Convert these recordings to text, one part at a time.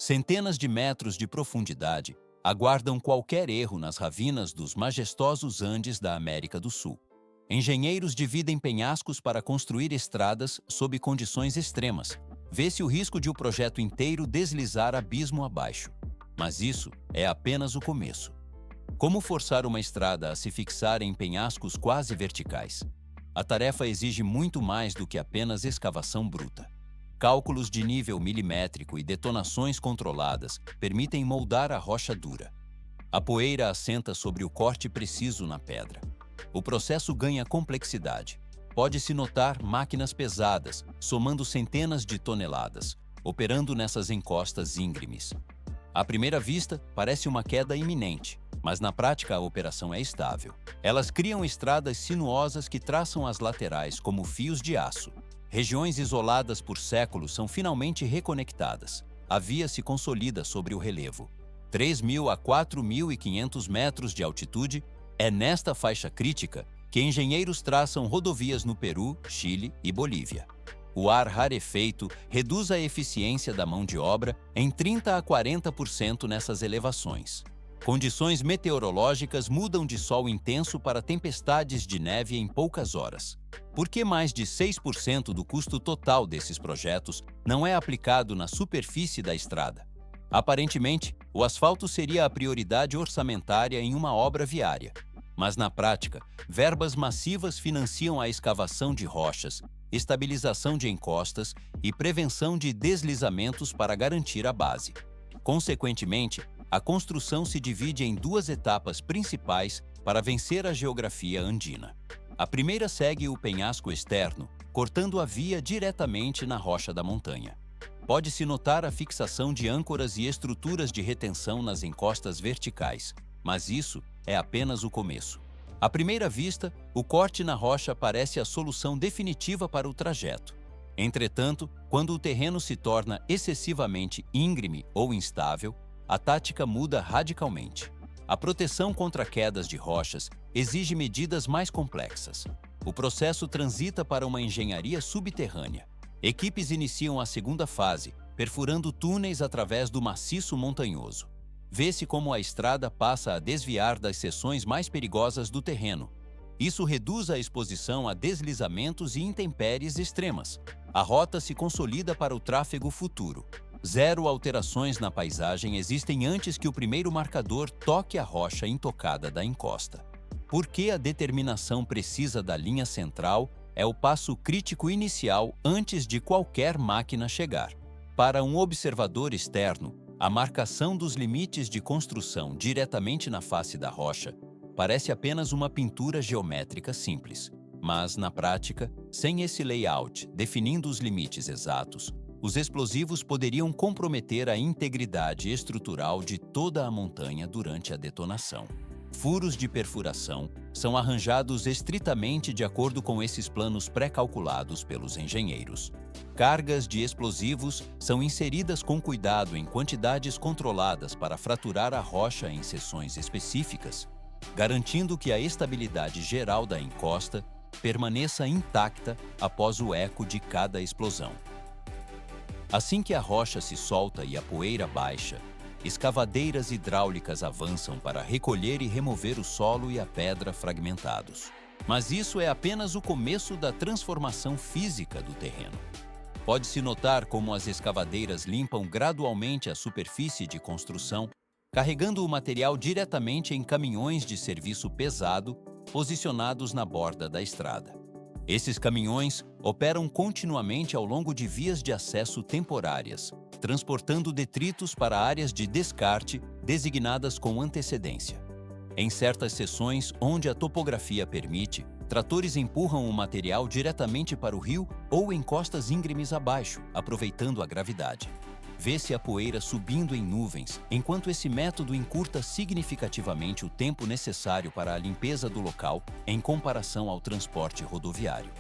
Centenas de metros de profundidade aguardam qualquer erro nas ravinas dos majestosos Andes da América do Sul. Engenheiros dividem penhascos para construir estradas sob condições extremas. Vê-se o risco de o projeto inteiro deslizar abismo abaixo. Mas isso é apenas o começo. Como forçar uma estrada a se fixar em penhascos quase verticais? A tarefa exige muito mais do que apenas escavação bruta. Cálculos de nível milimétrico e detonações controladas permitem moldar a rocha dura. A poeira assenta sobre o corte preciso na pedra. O processo ganha complexidade. Pode-se notar máquinas pesadas, somando centenas de toneladas, operando nessas encostas íngremes. À primeira vista, parece uma queda iminente, mas na prática a operação é estável. Elas criam estradas sinuosas que traçam as laterais como fios de aço. Regiões isoladas por séculos são finalmente reconectadas. A via se consolida sobre o relevo. 3.000 a 4.500 metros de altitude, é nesta faixa crítica que engenheiros traçam rodovias no Peru, Chile e Bolívia. O ar rarefeito reduz a eficiência da mão de obra em 30 a 40% nessas elevações. Condições meteorológicas mudam de sol intenso para tempestades de neve em poucas horas. Por que mais de 6% do custo total desses projetos não é aplicado na superfície da estrada? Aparentemente, o asfalto seria a prioridade orçamentária em uma obra viária. Mas na prática, verbas massivas financiam a escavação de rochas, estabilização de encostas e prevenção de deslizamentos para garantir a base. Consequentemente, a construção se divide em duas etapas principais para vencer a geografia andina. A primeira segue o penhasco externo, cortando a via diretamente na rocha da montanha. Pode-se notar a fixação de âncoras e estruturas de retenção nas encostas verticais, mas isso é apenas o começo. À primeira vista, o corte na rocha parece a solução definitiva para o trajeto. Entretanto, quando o terreno se torna excessivamente íngreme ou instável, a tática muda radicalmente. A proteção contra quedas de rochas exige medidas mais complexas. O processo transita para uma engenharia subterrânea. Equipes iniciam a segunda fase, perfurando túneis através do maciço montanhoso. Vê-se como a estrada passa a desviar das seções mais perigosas do terreno. Isso reduz a exposição a deslizamentos e intempéries extremas. A rota se consolida para o tráfego futuro. Zero alterações na paisagem existem antes que o primeiro marcador toque a rocha intocada da encosta. Por que a determinação precisa da linha central é o passo crítico inicial antes de qualquer máquina chegar. Para um observador externo, a marcação dos limites de construção diretamente na face da rocha parece apenas uma pintura geométrica simples. Mas, na prática, sem esse layout definindo os limites exatos, os explosivos poderiam comprometer a integridade estrutural de toda a montanha durante a detonação. Furos de perfuração são arranjados estritamente de acordo com esses planos pré-calculados pelos engenheiros. Cargas de explosivos são inseridas com cuidado em quantidades controladas para fraturar a rocha em seções específicas, garantindo que a estabilidade geral da encosta permaneça intacta após o eco de cada explosão. Assim que a rocha se solta e a poeira baixa, escavadeiras hidráulicas avançam para recolher e remover o solo e a pedra fragmentados. Mas isso é apenas o começo da transformação física do terreno. Pode-se notar como as escavadeiras limpam gradualmente a superfície de construção, carregando o material diretamente em caminhões de serviço pesado posicionados na borda da estrada. Esses caminhões operam continuamente ao longo de vias de acesso temporárias, transportando detritos para áreas de descarte designadas com antecedência. Em certas seções onde a topografia permite, tratores empurram o material diretamente para o rio ou em costas íngremes abaixo, aproveitando a gravidade. Vê-se a poeira subindo em nuvens, enquanto esse método encurta significativamente o tempo necessário para a limpeza do local em comparação ao transporte rodoviário.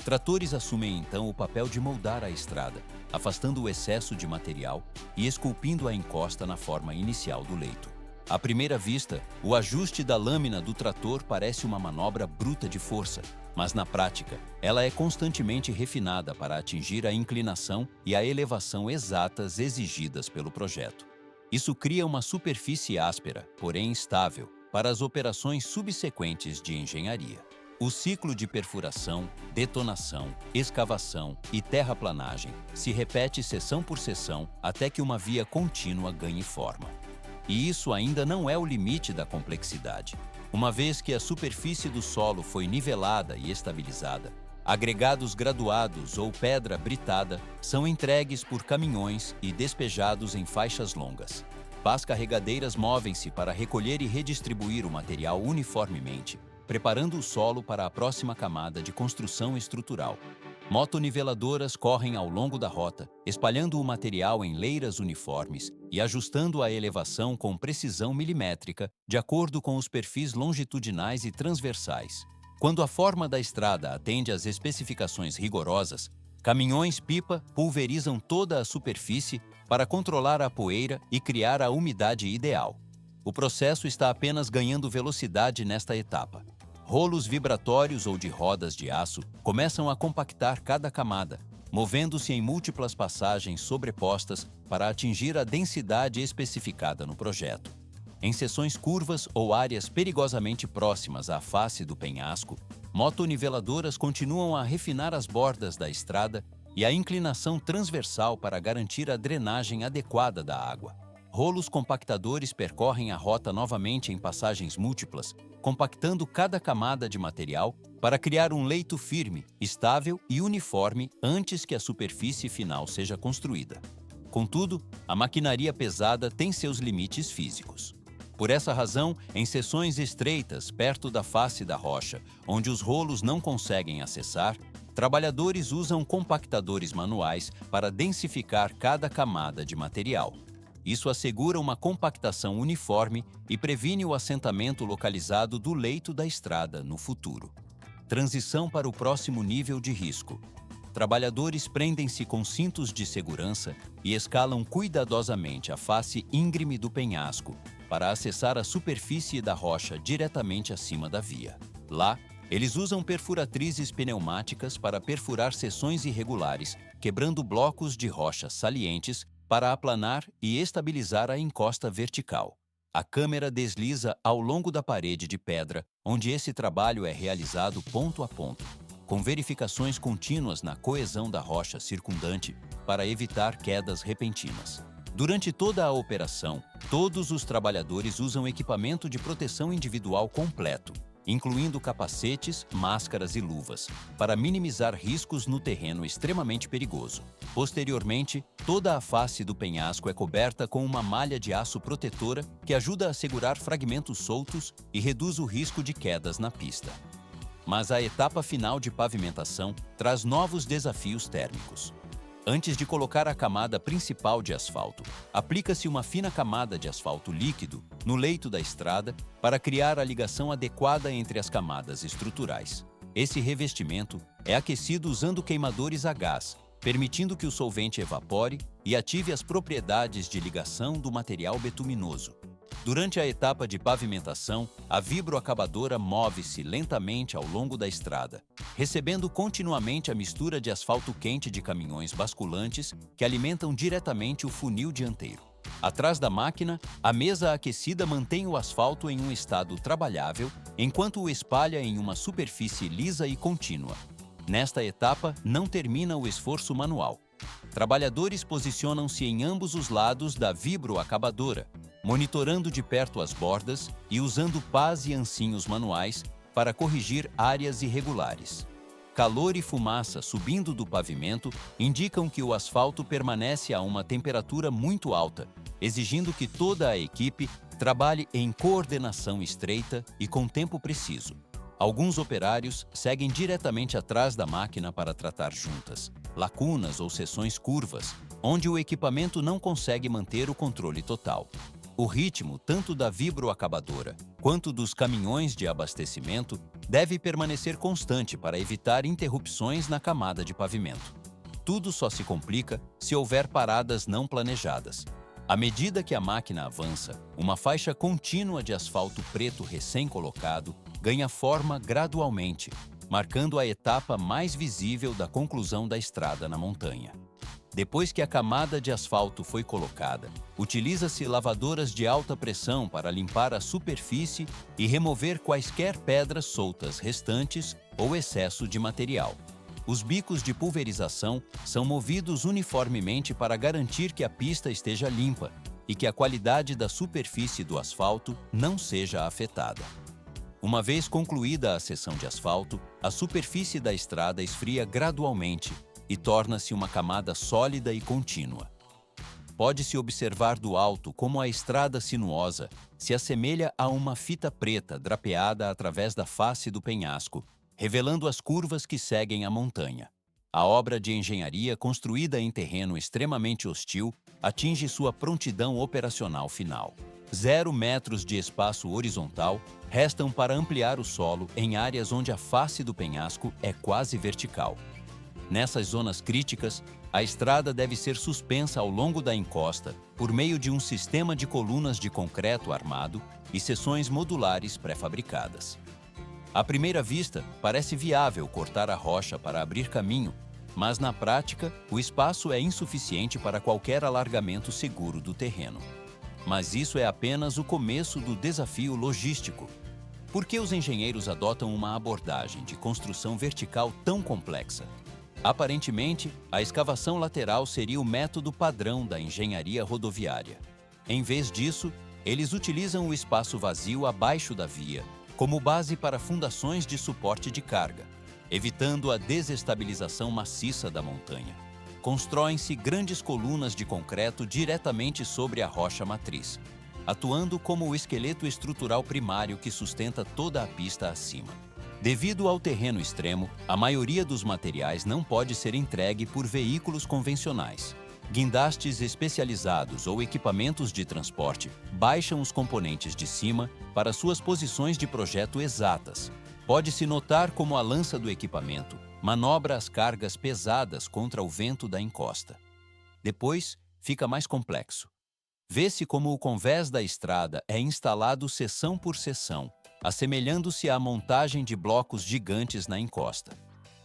Tratores assumem então o papel de moldar a estrada, afastando o excesso de material e esculpindo a encosta na forma inicial do leito. À primeira vista, o ajuste da lâmina do trator parece uma manobra bruta de força, mas na prática, ela é constantemente refinada para atingir a inclinação e a elevação exatas exigidas pelo projeto. Isso cria uma superfície áspera, porém estável, para as operações subsequentes de engenharia. O ciclo de perfuração, detonação, escavação e terraplanagem se repete seção por seção até que uma via contínua ganhe forma. E isso ainda não é o limite da complexidade. Uma vez que a superfície do solo foi nivelada e estabilizada, agregados graduados ou pedra britada são entregues por caminhões e despejados em faixas longas. Pás carregadeiras movem-se para recolher e redistribuir o material uniformemente, preparando o solo para a próxima camada de construção estrutural. Motoniveladoras correm ao longo da rota, espalhando o material em leiras uniformes e ajustando a elevação com precisão milimétrica, de acordo com os perfis longitudinais e transversais. Quando a forma da estrada atende às especificações rigorosas, caminhões-pipa pulverizam toda a superfície para controlar a poeira e criar a umidade ideal. O processo está apenas ganhando velocidade nesta etapa. Rolos vibratórios ou de rodas de aço começam a compactar cada camada, movendo-se em múltiplas passagens sobrepostas para atingir a densidade especificada no projeto. Em seções curvas ou áreas perigosamente próximas à face do penhasco, motoniveladoras continuam a refinar as bordas da estrada e a inclinação transversal para garantir a drenagem adequada da água. Rolos compactadores percorrem a rota novamente em passagens múltiplas, compactando cada camada de material para criar um leito firme, estável e uniforme antes que a superfície final seja construída. Contudo, a maquinaria pesada tem seus limites físicos. Por essa razão, em seções estreitas perto da face da rocha, onde os rolos não conseguem acessar, trabalhadores usam compactadores manuais para densificar cada camada de material. Isso assegura uma compactação uniforme e previne o assentamento localizado do leito da estrada no futuro. Transição para o próximo nível de risco. Trabalhadores prendem-se com cintos de segurança e escalam cuidadosamente a face íngreme do penhasco para acessar a superfície da rocha diretamente acima da via. Lá, eles usam perfuratrizes pneumáticas para perfurar seções irregulares, quebrando blocos de rocha salientes para aplanar e estabilizar a encosta vertical. A câmera desliza ao longo da parede de pedra, onde esse trabalho é realizado ponto a ponto, com verificações contínuas na coesão da rocha circundante para evitar quedas repentinas. Durante toda a operação, todos os trabalhadores usam equipamento de proteção individual completo, incluindo capacetes, máscaras e luvas, para minimizar riscos no terreno extremamente perigoso. Posteriormente, toda a face do penhasco é coberta com uma malha de aço protetora que ajuda a segurar fragmentos soltos e reduz o risco de quedas na pista. Mas a etapa final de pavimentação traz novos desafios térmicos. Antes de colocar a camada principal de asfalto, aplica-se uma fina camada de asfalto líquido no leito da estrada para criar a ligação adequada entre as camadas estruturais. Esse revestimento é aquecido usando queimadores a gás, permitindo que o solvente evapore e ative as propriedades de ligação do material betuminoso. Durante a etapa de pavimentação, a vibroacabadora move-se lentamente ao longo da estrada, recebendo continuamente a mistura de asfalto quente de caminhões basculantes que alimentam diretamente o funil dianteiro. Atrás da máquina, a mesa aquecida mantém o asfalto em um estado trabalhável, enquanto o espalha em uma superfície lisa e contínua. Nesta etapa, não termina o esforço manual. Trabalhadores posicionam-se em ambos os lados da vibroacabadora, monitorando de perto as bordas e usando pás e ancinhos manuais para corrigir áreas irregulares. Calor e fumaça subindo do pavimento indicam que o asfalto permanece a uma temperatura muito alta, exigindo que toda a equipe trabalhe em coordenação estreita e com tempo preciso. Alguns operários seguem diretamente atrás da máquina para tratar juntas, lacunas ou seções curvas, onde o equipamento não consegue manter o controle total. O ritmo, tanto da vibroacabadora quanto dos caminhões de abastecimento, deve permanecer constante para evitar interrupções na camada de pavimento. Tudo só se complica se houver paradas não planejadas. À medida que a máquina avança, uma faixa contínua de asfalto preto recém-colocado ganha forma gradualmente, marcando a etapa mais visível da conclusão da estrada na montanha. Depois que a camada de asfalto foi colocada, utiliza-se lavadoras de alta pressão para limpar a superfície e remover quaisquer pedras soltas restantes ou excesso de material. Os bicos de pulverização são movidos uniformemente para garantir que a pista esteja limpa e que a qualidade da superfície do asfalto não seja afetada. Uma vez concluída a seção de asfalto, a superfície da estrada esfria gradualmente e torna-se uma camada sólida e contínua. Pode-se observar do alto como a estrada sinuosa se assemelha a uma fita preta drapeada através da face do penhasco, revelando as curvas que seguem a montanha. A obra de engenharia construída em terreno extremamente hostil atinge sua prontidão operacional final. 0 metros de espaço horizontal restam para ampliar o solo em áreas onde a face do penhasco é quase vertical. Nessas zonas críticas, a estrada deve ser suspensa ao longo da encosta por meio de um sistema de colunas de concreto armado e seções modulares pré-fabricadas. À primeira vista, parece viável cortar a rocha para abrir caminho, mas na prática, o espaço é insuficiente para qualquer alargamento seguro do terreno. Mas isso é apenas o começo do desafio logístico. Por que os engenheiros adotam uma abordagem de construção vertical tão complexa? Aparentemente, a escavação lateral seria o método padrão da engenharia rodoviária. Em vez disso, eles utilizam o espaço vazio abaixo da via como base para fundações de suporte de carga, evitando a desestabilização maciça da montanha. Constroem-se grandes colunas de concreto diretamente sobre a rocha matriz, atuando como o esqueleto estrutural primário que sustenta toda a pista acima. Devido ao terreno extremo, a maioria dos materiais não pode ser entregue por veículos convencionais. Guindastes especializados ou equipamentos de transporte baixam os componentes de cima para suas posições de projeto exatas. Pode-se notar como a lança do equipamento manobra as cargas pesadas contra o vento da encosta. Depois, fica mais complexo. Vê-se como o convés da estrada é instalado seção por seção, assemelhando-se à montagem de blocos gigantes na encosta.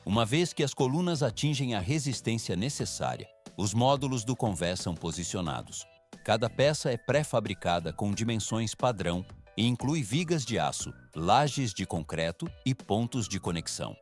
Uma vez que as colunas atingem a resistência necessária, os módulos do convés são posicionados. Cada peça é pré-fabricada com dimensões padrão e inclui vigas de aço, lajes de concreto e pontos de conexão.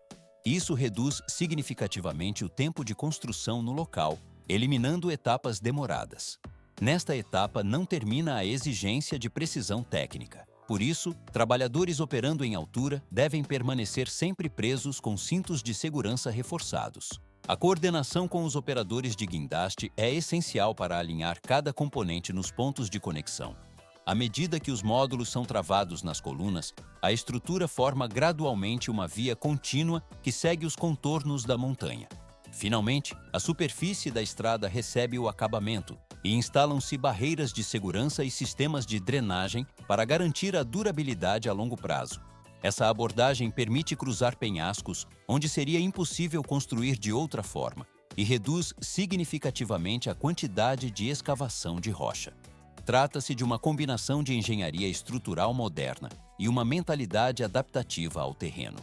Isso reduz significativamente o tempo de construção no local, eliminando etapas demoradas. Nesta etapa não termina a exigência de precisão técnica. Por isso, trabalhadores operando em altura devem permanecer sempre presos com cintos de segurança reforçados. A coordenação com os operadores de guindaste é essencial para alinhar cada componente nos pontos de conexão. À medida que os módulos são travados nas colunas, a estrutura forma gradualmente uma via contínua que segue os contornos da montanha. Finalmente, a superfície da estrada recebe o acabamento e instalam-se barreiras de segurança e sistemas de drenagem para garantir a durabilidade a longo prazo. Essa abordagem permite cruzar penhascos onde seria impossível construir de outra forma e reduz significativamente a quantidade de escavação de rocha. Trata-se de uma combinação de engenharia estrutural moderna e uma mentalidade adaptativa ao terreno.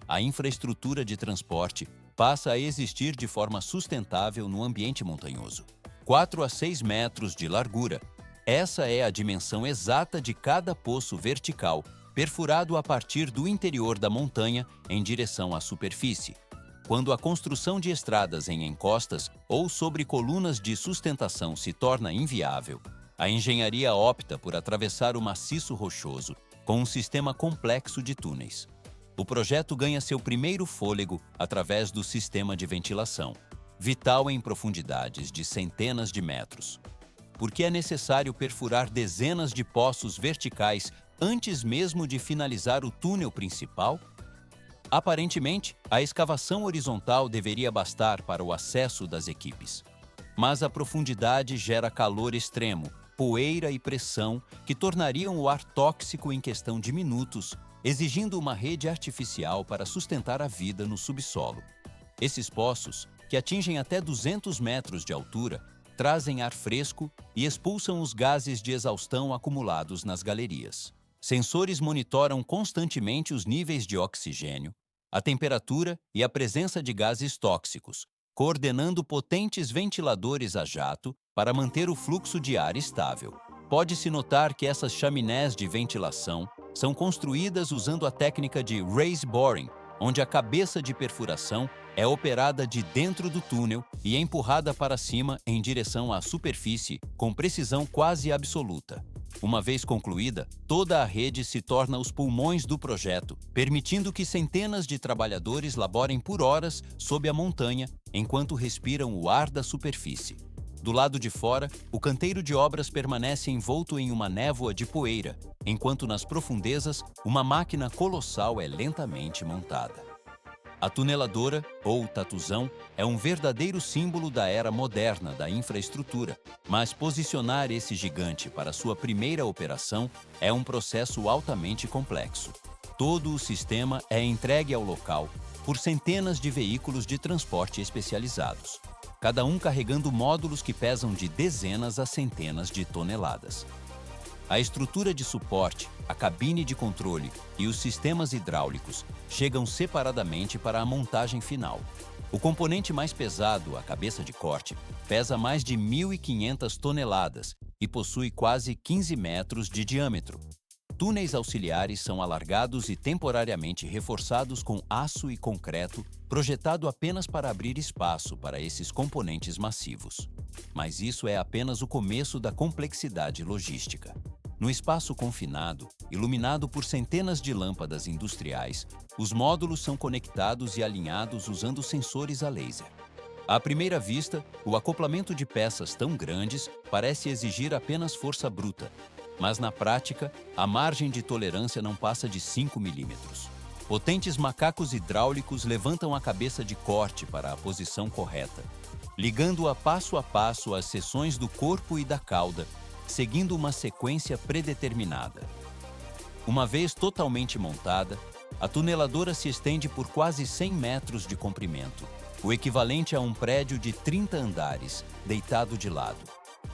A infraestrutura de transporte passa a existir de forma sustentável no ambiente montanhoso. 4 a 6 metros de largura. Essa é a dimensão exata de cada poço vertical, perfurado a partir do interior da montanha em direção à superfície. Quando a construção de estradas em encostas ou sobre colunas de sustentação se torna inviável, a engenharia opta por atravessar o maciço rochoso com um sistema complexo de túneis. O projeto ganha seu primeiro fôlego através do sistema de ventilação, vital em profundidades de centenas de metros. Porque é necessário perfurar dezenas de poços verticais antes mesmo de finalizar o túnel principal? Aparentemente, a escavação horizontal deveria bastar para o acesso das equipes. Mas a profundidade gera calor extremo, poeira e pressão que tornariam o ar tóxico em questão de minutos, exigindo uma rede artificial para sustentar a vida no subsolo. Esses poços, que atingem até 200 metros de altura, trazem ar fresco e expulsam os gases de exaustão acumulados nas galerias. Sensores monitoram constantemente os níveis de oxigênio, a temperatura e a presença de gases tóxicos, coordenando potentes ventiladores a jato para manter o fluxo de ar estável. Pode-se notar que essas chaminés de ventilação são construídas usando a técnica de raise boring, onde a cabeça de perfuração é operada de dentro do túnel e empurrada para cima em direção à superfície com precisão quase absoluta. Uma vez concluída, toda a rede se torna os pulmões do projeto, permitindo que centenas de trabalhadores laborem por horas sob a montanha enquanto respiram o ar da superfície. Do lado de fora, o canteiro de obras permanece envolto em uma névoa de poeira, enquanto nas profundezas, uma máquina colossal é lentamente montada. A tuneladora, ou tatuzão, é um verdadeiro símbolo da era moderna da infraestrutura, mas posicionar esse gigante para sua primeira operação é um processo altamente complexo. Todo o sistema é entregue ao local por centenas de veículos de transporte especializados, cada um carregando módulos que pesam de dezenas a centenas de toneladas. A estrutura de suporte, a cabine de controle e os sistemas hidráulicos chegam separadamente para a montagem final. O componente mais pesado, a cabeça de corte, pesa mais de 1.500 toneladas e possui quase 15 metros de diâmetro. Túneis auxiliares são alargados e temporariamente reforçados com aço e concreto, projetado apenas para abrir espaço para esses componentes massivos. Mas isso é apenas o começo da complexidade logística. No espaço confinado, iluminado por centenas de lâmpadas industriais, os módulos são conectados e alinhados usando sensores a laser. À primeira vista, o acoplamento de peças tão grandes parece exigir apenas força bruta, mas na prática, a margem de tolerância não passa de 5 milímetros. Potentes macacos hidráulicos levantam a cabeça de corte para a posição correta, ligando-a passo a passo às seções do corpo e da cauda, seguindo uma sequência predeterminada. Uma vez totalmente montada, a tuneladora se estende por quase 100 metros de comprimento, o equivalente a um prédio de 30 andares, deitado de lado.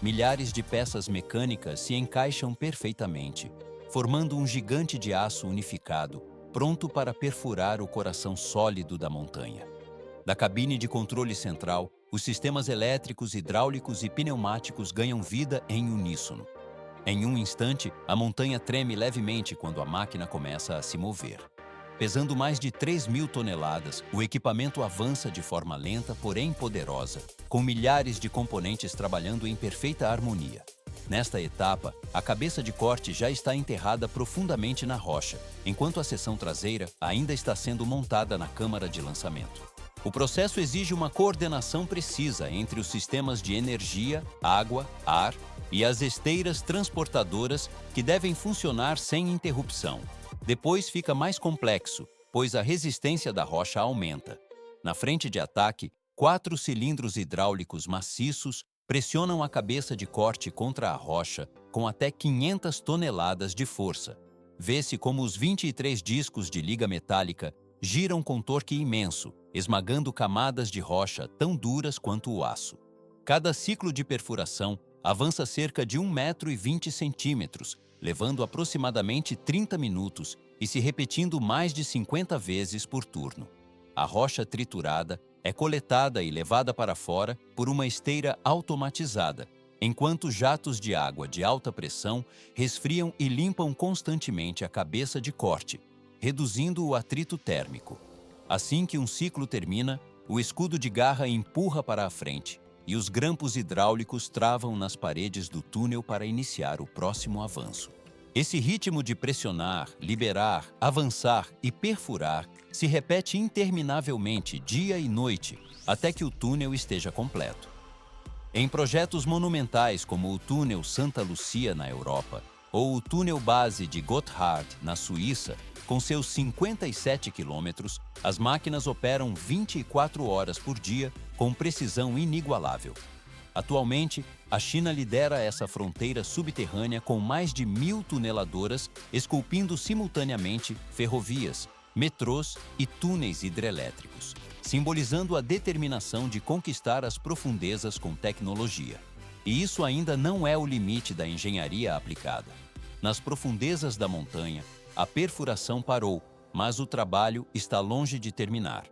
Milhares de peças mecânicas se encaixam perfeitamente, formando um gigante de aço unificado, pronto para perfurar o coração sólido da montanha. Da cabine de controle central, os sistemas elétricos, hidráulicos e pneumáticos ganham vida em uníssono. Em um instante, a montanha treme levemente quando a máquina começa a se mover. Pesando mais de 3.000 toneladas, o equipamento avança de forma lenta, porém poderosa, com milhares de componentes trabalhando em perfeita harmonia. Nesta etapa, a cabeça de corte já está enterrada profundamente na rocha, enquanto a seção traseira ainda está sendo montada na câmara de lançamento. O processo exige uma coordenação precisa entre os sistemas de energia, água, ar e as esteiras transportadoras que devem funcionar sem interrupção. Depois fica mais complexo, pois a resistência da rocha aumenta. Na frente de ataque, 4 cilindros hidráulicos maciços pressionam a cabeça de corte contra a rocha com até 500 toneladas de força. Vê-se como os 23 discos de liga metálica giram com torque imenso, esmagando camadas de rocha tão duras quanto o aço. Cada ciclo de perfuração avança cerca de 1,20 m, levando aproximadamente 30 minutos e se repetindo mais de 50 vezes por turno. A rocha triturada é coletada e levada para fora por uma esteira automatizada, enquanto jatos de água de alta pressão resfriam e limpam constantemente a cabeça de corte, reduzindo o atrito térmico. Assim que um ciclo termina, o escudo de garra empurra para a frente e os grampos hidráulicos travam nas paredes do túnel para iniciar o próximo avanço. Esse ritmo de pressionar, liberar, avançar e perfurar se repete interminavelmente dia e noite até que o túnel esteja completo. Em projetos monumentais como o túnel Santa Lucia na Europa ou o túnel base de Gotthard na Suíça, com seus 57 quilômetros, as máquinas operam 24 horas por dia com precisão inigualável. Atualmente, a China lidera essa fronteira subterrânea com mais de 1.000 tuneladoras esculpindo simultaneamente ferrovias, metrôs e túneis hidrelétricos, simbolizando a determinação de conquistar as profundezas com tecnologia. E isso ainda não é o limite da engenharia aplicada. Nas profundezas da montanha, a perfuração parou, mas o trabalho está longe de terminar.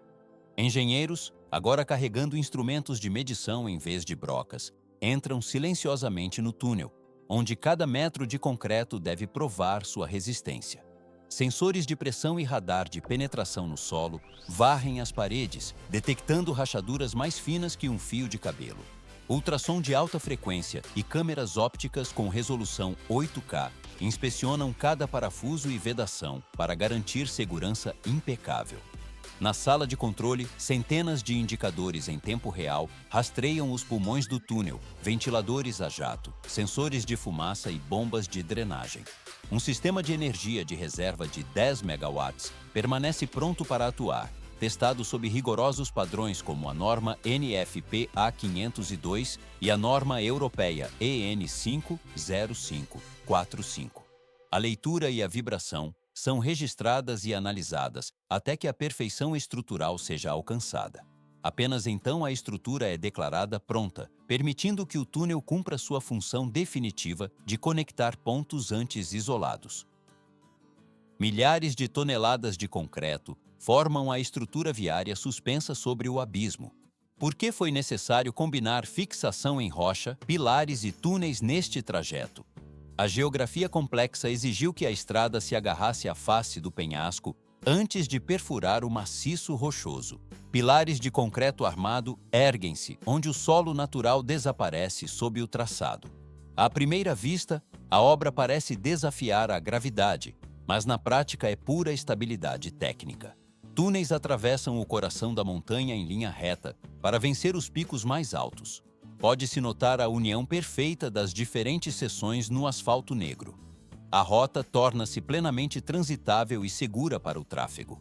Engenheiros, agora carregando instrumentos de medição em vez de brocas, entram silenciosamente no túnel, onde cada metro de concreto deve provar sua resistência. Sensores de pressão e radar de penetração no solo varrem as paredes, detectando rachaduras mais finas que um fio de cabelo. Ultrassom de alta frequência e câmeras ópticas com resolução 8K inspecionam cada parafuso e vedação para garantir segurança impecável. Na sala de controle, centenas de indicadores em tempo real rastreiam os pulmões do túnel, ventiladores a jato, sensores de fumaça e bombas de drenagem. Um sistema de energia de reserva de 10 megawatts permanece pronto para atuar, testado sob rigorosos padrões como a norma NFPA 502 e a norma europeia EN 50545. A leitura e a vibração são registradas e analisadas até que a perfeição estrutural seja alcançada. Apenas então a estrutura é declarada pronta, permitindo que o túnel cumpra sua função definitiva de conectar pontos antes isolados. Milhares de toneladas de concreto formam a estrutura viária suspensa sobre o abismo. Por que foi necessário combinar fixação em rocha, pilares e túneis neste trajeto? A geografia complexa exigiu que a estrada se agarrasse à face do penhasco antes de perfurar o maciço rochoso. Pilares de concreto armado erguem-se onde o solo natural desaparece sob o traçado. À primeira vista, a obra parece desafiar a gravidade, mas na prática é pura estabilidade técnica. Túneis atravessam o coração da montanha em linha reta para vencer os picos mais altos. Pode-se notar a união perfeita das diferentes seções no asfalto negro. A rota torna-se plenamente transitável e segura para o tráfego.